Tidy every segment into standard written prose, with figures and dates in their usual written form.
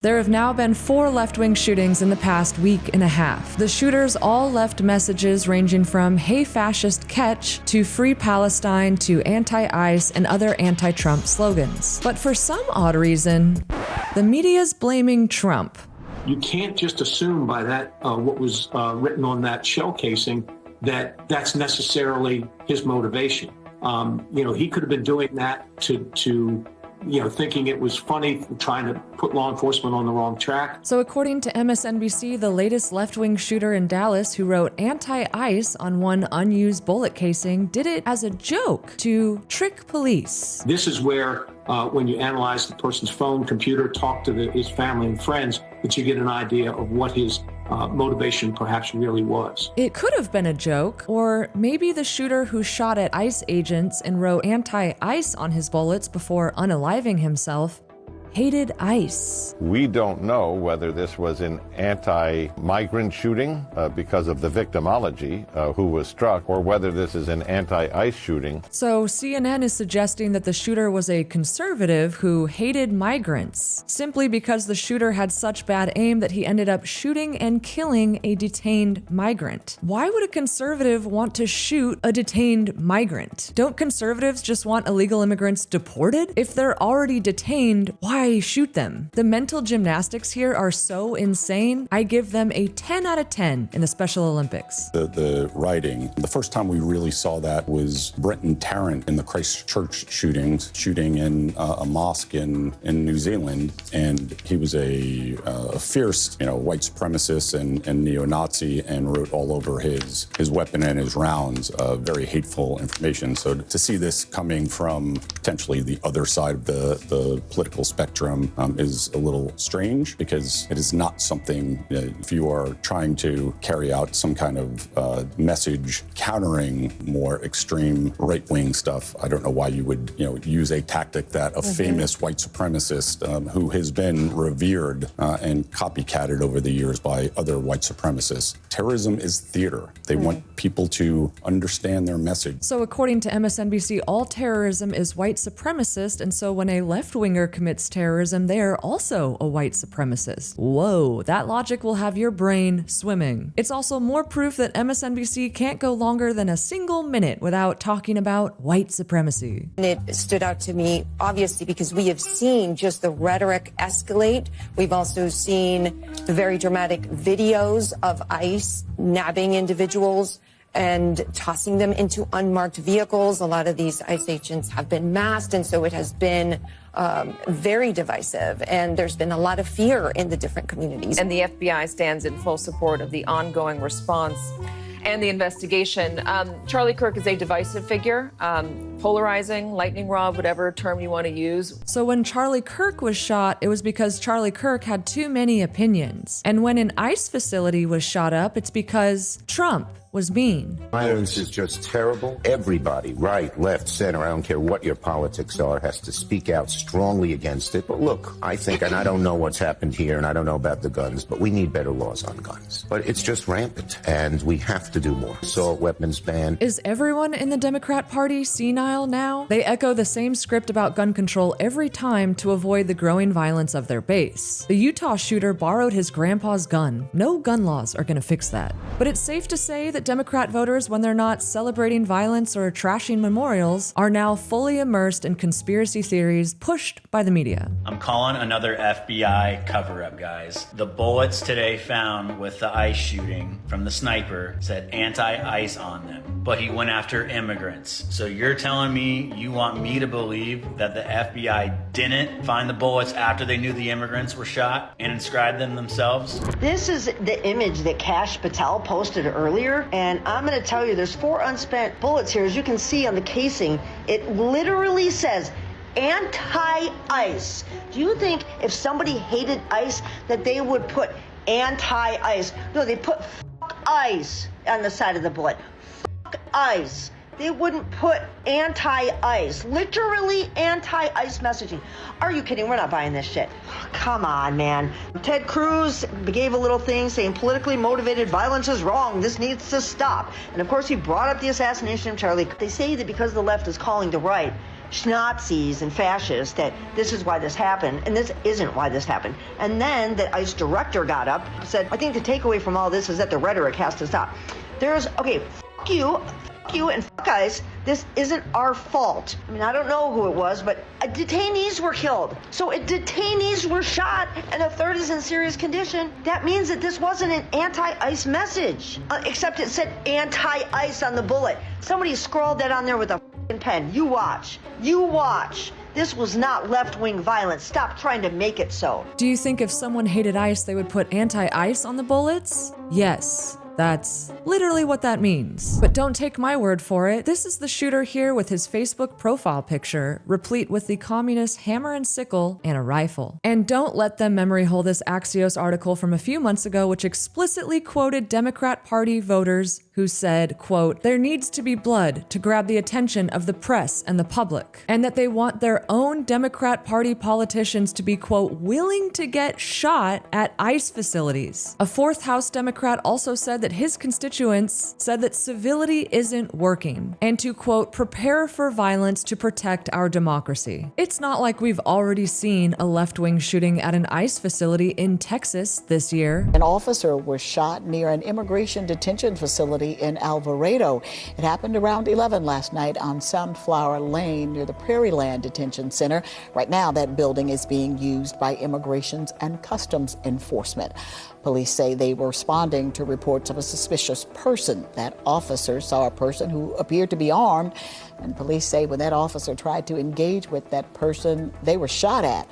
There have now been 4 left-wing shootings in the past week and a half. The shooters all left messages ranging from "Hey fascist, catch" to "Free Palestine" to "Anti-ICE" and other anti-Trump slogans. But for some odd reason, the media's blaming Trump. You can't just assume by that what was written on that shell casing that that's necessarily his motivation. He could have been doing that to thinking it was funny, trying to put law enforcement on the wrong track. So according to MSNBC, the latest left-wing shooter in Dallas who wrote "Anti-ICE" on one unused bullet casing did it as a joke to trick police. This is where, when you analyze the person's phone, computer, talk to his family and friends, that you get an idea of what his motivation perhaps really was. It could have been a joke, or maybe the shooter who shot at ICE agents and wrote "Anti-ICE" on his bullets before unaliving himself hated ICE. We don't know whether this was an anti-migrant shooting because of the victimology who was struck, or whether this is an anti-ICE shooting. So CNN is suggesting that the shooter was a conservative who hated migrants, simply because the shooter had such bad aim that he ended up shooting and killing a detained migrant. Why would a conservative want to shoot a detained migrant? Don't conservatives just want illegal immigrants deported? If they're already detained, why shoot them? The mental gymnastics here are so insane, I give them a 10 out of 10 in the Special Olympics. The writing, the first time we really saw that was Brenton Tarrant in the Christchurch shooting in a mosque in New Zealand. And he was a fierce, white supremacist and neo-Nazi, and wrote all over his weapon and his rounds very hateful information. So to see this coming from potentially the other side of the political spectrum is a little strange, because it is not something if you are trying to carry out some kind of message countering more extreme right-wing stuff. I don't know why you would use a tactic that a famous white supremacist who has been revered and copycatted over the years by other white supremacists. Terrorism is theater. They want people to understand their message. So according to MSNBC, all terrorism is white supremacist, and so when a left-winger commits terrorism, they are also a white supremacist. Whoa, that logic will have your brain swimming. It's also more proof that MSNBC can't go longer than a single minute without talking about white supremacy. It stood out to me, obviously, because we have seen just the rhetoric escalate. We've also seen the very dramatic videos of ICE nabbing individuals and tossing them into unmarked vehicles. A lot of these ICE agents have been masked, and so it has been very divisive, and there's been a lot of fear in the different communities. And the FBI stands in full support of the ongoing response and the investigation. Charlie Kirk is a divisive figure, polarizing, lightning rod, whatever term you want to use. So when Charlie Kirk was shot, it was because Charlie Kirk had too many opinions. And when an ICE facility was shot up, it's because Trump was mean. Violence is just terrible. Everybody, right, left, center, I don't care what your politics are, has to speak out strongly against it. But look, I think, and I don't know what's happened here, and I don't know about the guns, but we need better laws on guns. But it's just rampant, and we have to do more. Assault weapons ban. Is everyone in the Democrat Party senile now? They echo the same script about gun control every time to avoid the growing violence of their base. The Utah shooter borrowed his grandpa's gun. No gun laws are gonna fix that. But it's safe to say that Democrat voters, when they're not celebrating violence or trashing memorials, are now fully immersed in conspiracy theories pushed by the media. I'm calling another FBI cover-up, guys. The bullets today found with the ICE shooting from the sniper said anti-ICE on them, but he went after immigrants. So you're telling me you want me to believe that the FBI didn't find the bullets after they knew the immigrants were shot and inscribed them themselves? This is the image that Kash Patel posted earlier, and I'm going to tell you there's 4 unspent bullets here. As you can see on the casing, it literally says anti-ICE. Do you think if somebody hated ICE that they would put anti-ICE? No, they put fuck ICE on the side of the bullet. Fuck ICE. They wouldn't put anti-ICE, literally anti-ICE messaging. Are you kidding? We're not buying this shit. Come on, man. Ted Cruz gave a little thing saying politically motivated violence is wrong. This needs to stop. And of course, he brought up the assassination of Charlie. They say that because the left is calling the right Nazis and fascists that this is why this happened, and this isn't why this happened. And then the ICE director got up and said, I think the takeaway from all this is that the rhetoric has to stop. Okay, fuck you, and fuck ICE. This isn't our fault. I mean, I don't know who it was, but detainees were killed. So detainees were shot, and a third is in serious condition. That means that this wasn't an anti-ICE message, except it said anti-ICE on the bullet. Somebody scrawled that on there with a pen. You watch. This was not left-wing violence. Stop trying to make it so. Do you think if someone hated ICE, they would put anti-ICE on the bullets? Yes. That's literally what that means. But don't take my word for it. This is the shooter here with his Facebook profile picture, replete with the communist hammer and sickle and a rifle. And don't let them memory hole this Axios article from a few months ago, which explicitly quoted Democrat Party voters who said, quote, there needs to be blood to grab the attention of the press and the public, and that they want their own Democrat Party politicians to be, quote, willing to get shot at ICE facilities. A fourth House Democrat also said that his constituents said that civility isn't working, and to, quote, prepare for violence to protect our democracy. It's not like we've already seen a left-wing shooting at an ICE facility in Texas this year. An officer was shot near an immigration detention facility in Alvarado. It happened around 11 last night on Sunflower Lane near the Prairie Land Detention Center. Right now, that building is being used by Immigrations and Customs Enforcement. Police say they were responding to reports of a suspicious person. That officer saw a person who appeared to be armed, and police say when that officer tried to engage with that person, they were shot at.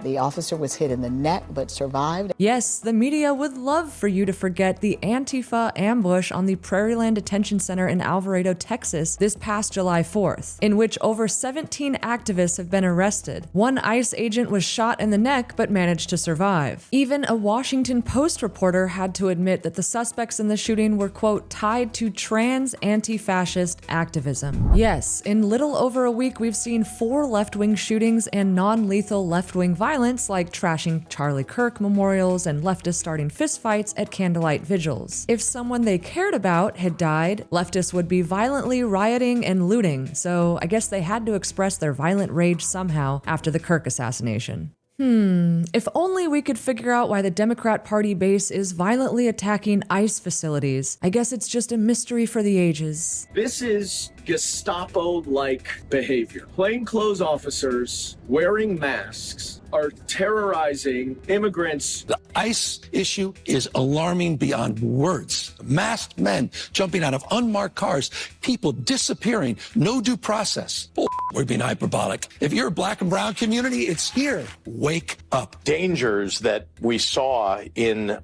The officer was hit in the neck but survived. Yes, the media would love for you to forget the Antifa ambush on the Prairie Land Detention Center in Alvarado, Texas this past July 4th, in which over 17 activists have been arrested. One ICE agent was shot in the neck but managed to survive. Even a Washington Post reporter had to admit that the suspects in the shooting were, quote, tied to trans anti-fascist activism. Yes, in little over a week, we've seen 4 left-wing shootings and non-lethal left-wing violence like trashing Charlie Kirk memorials and leftists starting fistfights at candlelight vigils. If someone they cared about had died, leftists would be violently rioting and looting, so I guess they had to express their violent rage somehow after the Kirk assassination. If only we could figure out why the Democrat Party base is violently attacking ICE facilities. I guess it's just a mystery for the ages. This is Gestapo-like behavior. Plainclothes officers wearing masks are terrorizing immigrants. The ICE issue is alarming beyond words. Masked men jumping out of unmarked cars, people disappearing, no due process. We're being hyperbolic. If you're a black and brown community, it's here. Wake up. Dangers that we saw in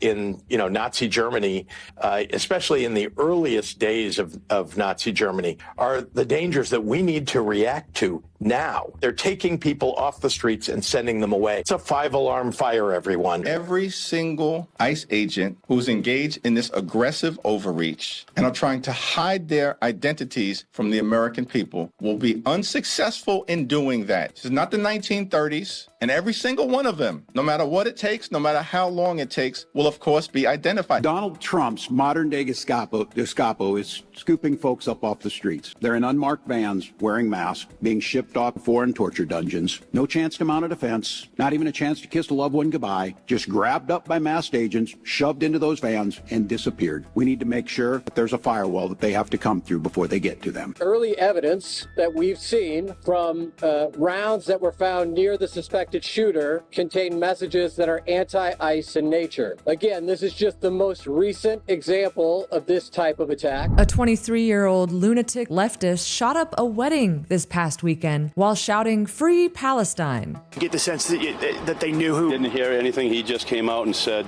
Nazi Germany, especially in the earliest days of Nazi Germany, are the dangers that we need to react to now. They're taking people off the streets and sending them away. It's a 5-alarm fire, everyone. Every single ICE agent who's engaged in this aggressive overreach and are trying to hide their identities from the American people will be unsuccessful in doing that. This is not the 1930s, and every single one of them, no matter what it takes, no matter how long it takes, will of course be identified. Donald Trump's modern-day Gestapo is scooping folks up off the streets. They're in unmarked vans, wearing masks, being shipped off to foreign torture dungeons. No chance to mount a defense, not even a chance to kiss a loved one goodbye, just grabbed up by masked agents, shoved into those vans, and disappeared. We need to make sure that there's a firewall that they have to come through before they get to them. Early evidence that we've seen from rounds that were found near the suspected shooter contain messages that are anti-ICE in nature. Again, this is just the most recent example of this type of attack. A 23-year-old lunatic leftist shot up a wedding this past weekend while shouting, "Free Palestine." Get the sense that they knew who. Didn't hear anything. He just came out and said,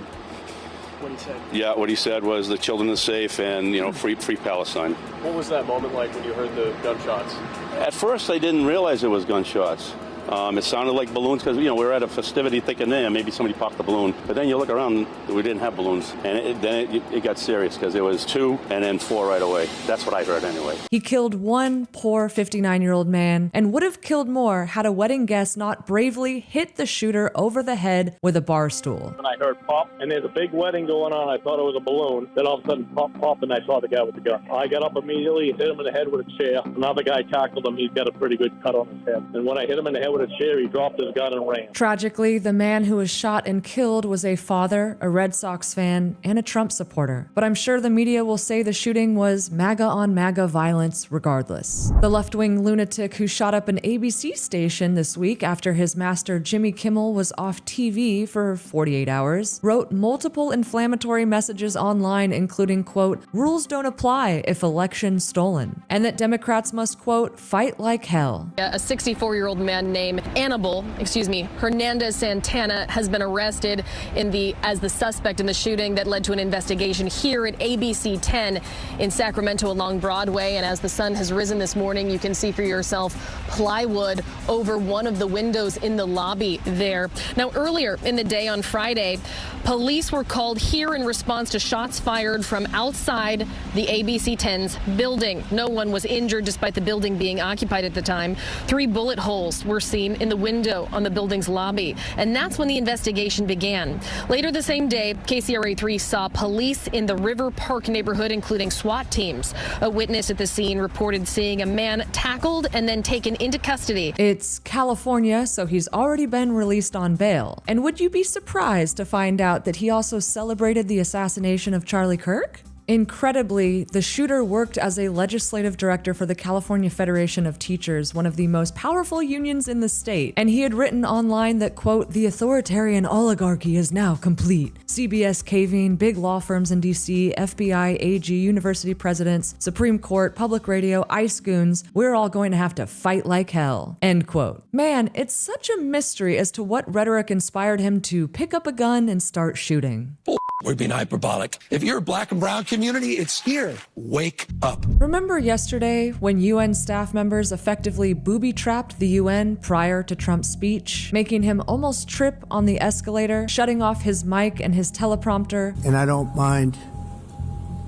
what he said? Yeah, what he said was the children are safe and, free Palestine. What was that moment like when you heard the gunshots? At first, I didn't realize it was gunshots. It sounded like balloons because, we were at a festivity thinking, maybe somebody popped the balloon. But then you look around, we didn't have balloons. And then it got serious because there was 2 and then 4 right away. That's what I heard anyway. He killed one poor 59-year-old man and would have killed more had a wedding guest not bravely hit the shooter over the head with a bar stool. And I heard pop, and there's a big wedding going on. I thought it was a balloon. Then all of a sudden, pop, pop, and I saw the guy with the gun. I got up immediately, hit him in the head with a chair. Another guy tackled him. He's got a pretty good cut on his head. And when I hit him in the head with a chair, he dropped his gun and ran. Tragically, the man who was shot and killed was a father, a Red Sox fan, and a Trump supporter. But I'm sure the media will say the shooting was MAGA on MAGA violence regardless. The left-wing lunatic who shot up an ABC station this week after his master Jimmy Kimmel was off TV for 48 hours wrote multiple inflammatory messages online, including, quote, rules don't apply if election's stolen, and that Democrats must, quote, fight like hell. A 64-year-old man named Hernandez Santana has been arrested as the suspect in the shooting that led to an investigation here at ABC 10 in Sacramento along Broadway. And as the sun has risen this morning, you can see for yourself plywood over one of the windows in the lobby there. Now, earlier in the day on Friday, police were called here in response to shots fired from outside the ABC 10's building. No one was injured despite the building being occupied at the time. 3 bullet holes were seen in the window on the building's lobby. And that's when the investigation began. Later the same day, KCRA 3 saw police in the River Park neighborhood, including SWAT teams. A witness at the scene reported seeing a man tackled and then taken into custody. It's California, so he's already been released on bail. And would you be surprised to find out that he also celebrated the assassination of Charlie Kirk? Incredibly, the shooter worked as a legislative director for the California Federation of Teachers, one of the most powerful unions in the state, and he had written online that, quote, the authoritarian oligarchy is now complete. CBS caving, big law firms in DC, FBI, AG, university presidents, Supreme Court, public radio, ICE goons, we're all going to have to fight like hell, end quote. Man, it's such a mystery as to what rhetoric inspired him to pick up a gun and start shooting. We're being hyperbolic. If you're a black and brown community, it's here. Wake up. Remember yesterday when UN staff members effectively booby-trapped the UN prior to Trump's speech, making him almost trip on the escalator, shutting off his mic and his teleprompter? And I don't mind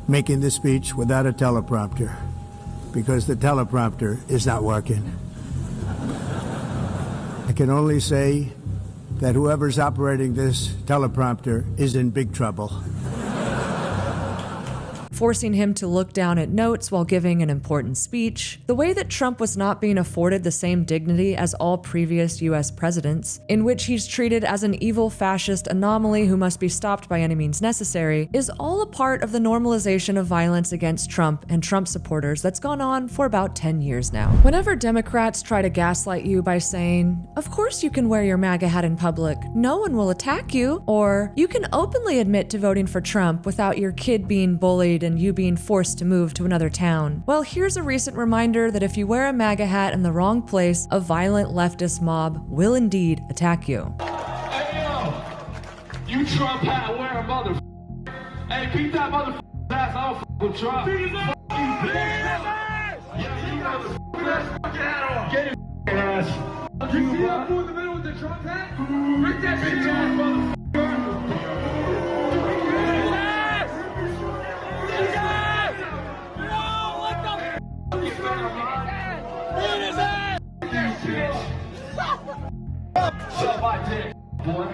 making the speech without a teleprompter, because the teleprompter is not working. I can only say that whoever's operating this teleprompter is in big trouble. Forcing him to look down at notes while giving an important speech, the way that Trump was not being afforded the same dignity as all previous US presidents, in which he's treated as an evil fascist anomaly who must be stopped by any means necessary, is all a part of the normalization of violence against Trump and Trump supporters that's gone on for about 10 years now. Whenever Democrats try to gaslight you by saying, of course you can wear your MAGA hat in public, no one will attack you, or you can openly admit to voting for Trump without your kid being bullied and you being forced to move to another town. Well, here's a recent reminder that if you wear a MAGA hat in the wrong place, a violent leftist mob will indeed attack you. Hey, yo, you Trump hat wearing mother. Hey, beat that mother ass. I don't f with Trump. Beat his ass. Yeah, you mother. Get his ass. You see that fool in the middle with the Trump hat? Rip that bitch ass, mother. Shut my dick, boy.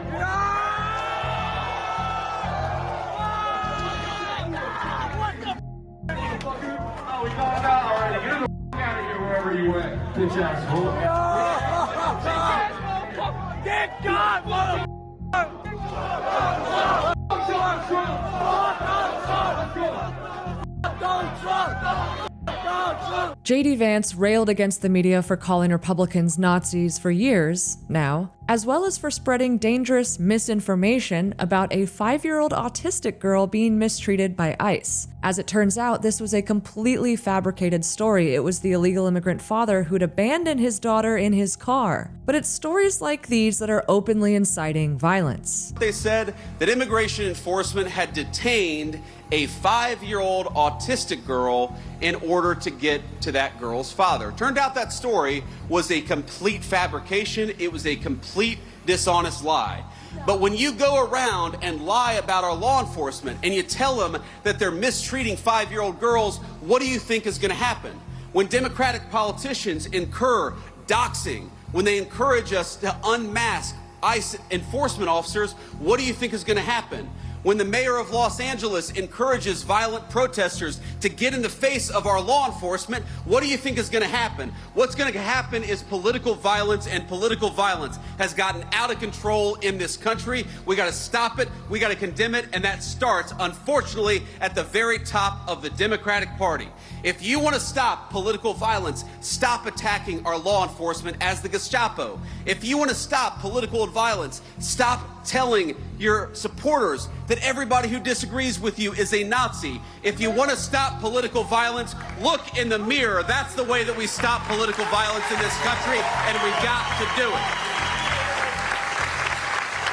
Oh, we got it out already. Get the out of here wherever you went, bitch asshole. Get God, mother. J.D. Vance railed against the media for calling Republicans Nazis for years now, as well as for spreading dangerous misinformation about a 5-year-old autistic girl being mistreated by ICE. As it turns out, this was a completely fabricated story. It was the illegal immigrant father who'd abandoned his daughter in his car. But it's stories like these that are openly inciting violence. They said that immigration enforcement had detained a 5-year-old autistic girl in order to get to that girl's father. Turned out that story was a complete fabrication. It was a complete dishonest lie. But when you go around and lie about our law enforcement and you tell them that they're mistreating 5-year-old girls, what do you think is going to happen? When Democratic politicians incur doxing, when they encourage us to unmask ICE enforcement officers, what do you think is going to happen? When the mayor of Los Angeles encourages violent protesters to get in the face of our law enforcement, what do you think is going to happen? What's going to happen is political violence, and political violence has gotten out of control in this country. We got to stop it. We got to condemn it. And that starts, unfortunately, at the very top of the Democratic Party. If you want to stop political violence, stop attacking our law enforcement as the Gestapo. If you want to stop political violence, stop telling your supporters that everybody who disagrees with you is a Nazi. If you want to stop political violence, look in the mirror. That's the way that we stop political violence in this country, and we've got to do it.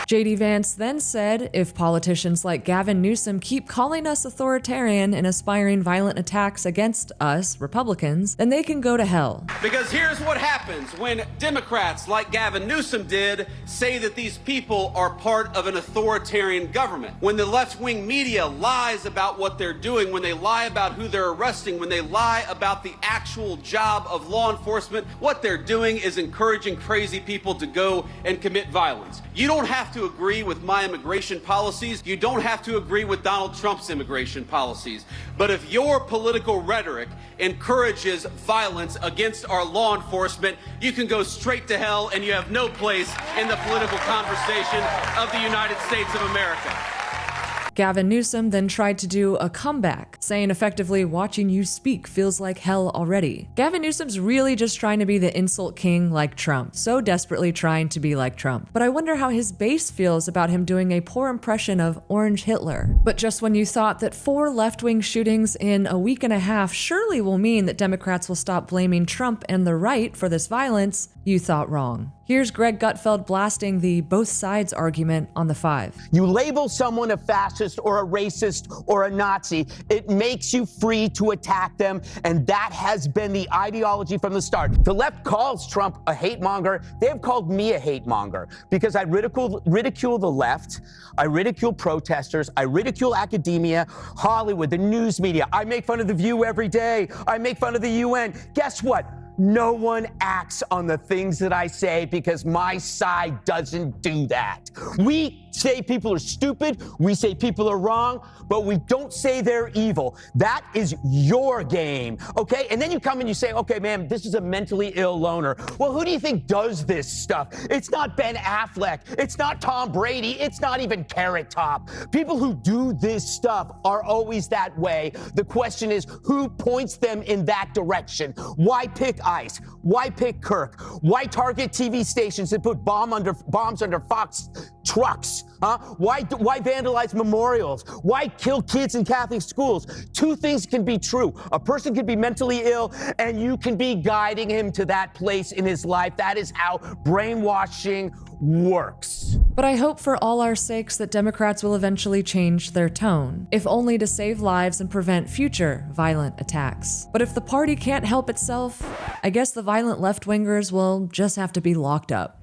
J.D. Vance then said, if politicians like Gavin Newsom keep calling us authoritarian and aspiring violent attacks against us, Republicans, then they can go to hell. Because here's what happens when Democrats like Gavin Newsom did say that these people are part of an authoritarian government. When the left-wing media lies about what they're doing, when they lie about who they're arresting, when they lie about the actual job of law enforcement, what they're doing is encouraging crazy people to go and commit violence. You don't have to agree with my immigration policies. You don't have to agree with Donald Trump's immigration policies. But if your political rhetoric encourages violence against our law enforcement, you can go straight to hell, and you have no place in the political conversation of the United States of America. Gavin Newsom then tried to do a comeback, saying effectively, watching you speak feels like hell already. Gavin Newsom's really just trying to be the insult king like Trump, so desperately trying to be like Trump. But I wonder how his base feels about him doing a poor impression of Orange Hitler. But just when you thought that 4 left-wing shootings in a week and a half surely will mean that Democrats will stop blaming Trump and the right for this violence, you thought wrong. Here's Greg Gutfeld blasting the both sides argument on The Five. You label someone a fascist or a racist or a Nazi, it makes you free to attack them, and that has been the ideology from the start. The left calls Trump a hate monger. They have called me a hate monger because I ridicule the left, I ridicule protesters, I ridicule academia, Hollywood, the news media. I make fun of The View every day. I make fun of the UN. Guess what? No one acts on the things that I say because my side doesn't do that. We say people are stupid, we say people are wrong, but we don't say they're evil. That is your game, okay? And then you come and you say, okay, man, this is a mentally ill loner. Well, who do you think does this stuff? It's not Ben Affleck, it's not Tom Brady, it's not even Carrot Top. People who do this stuff are always that way. The question is, who points them in that direction? Why pick ICE? Why pick Kirk? Why target TV stations and put bombs under Fox trucks? Why vandalize memorials? Why kill kids in Catholic schools? 2 things can be true. A person can be mentally ill, and you can be guiding him to that place in his life. That is how brainwashing works. But I hope for all our sakes that Democrats will eventually change their tone, if only to save lives and prevent future violent attacks. But if the party can't help itself, I guess the violent left-wingers will just have to be locked up.